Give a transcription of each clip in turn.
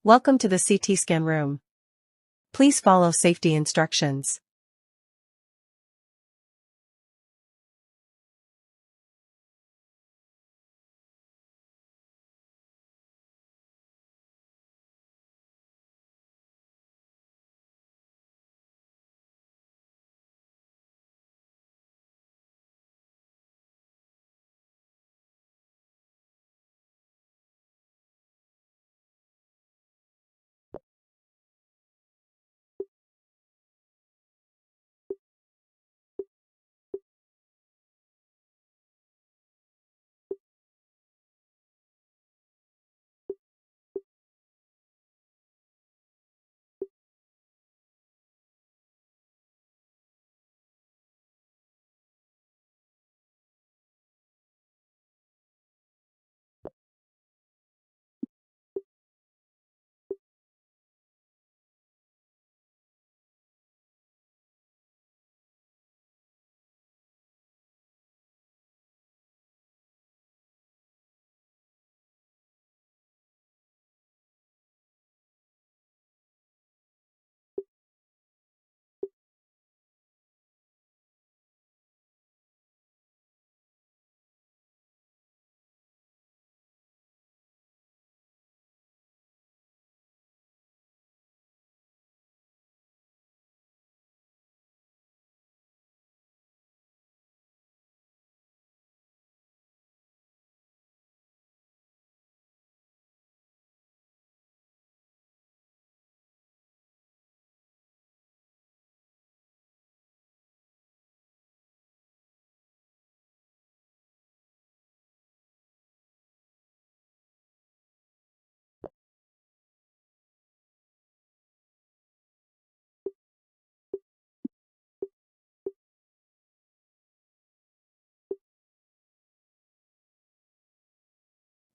Welcome to the CT scan room. Please follow safety instructions.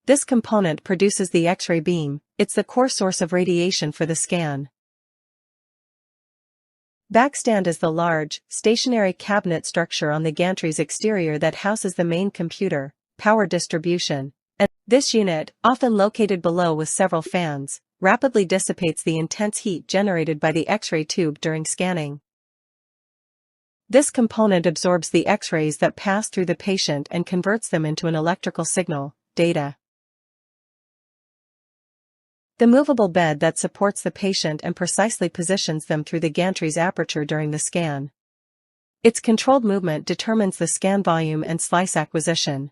This component produces the X-ray beam. It's the core source of radiation for the scan. Backstand is the large, stationary cabinet structure on the gantry's exterior that houses the main computer, power distribution, and this unit, often located below with several fans, rapidly dissipates the intense heat generated by the X-ray tube during scanning. This component absorbs the X-rays that pass through the patient and converts them into an electrical signal, data. The movable bed that supports the patient and precisely positions them through the gantry's aperture during the scan. Its controlled movement determines the scan volume and slice acquisition.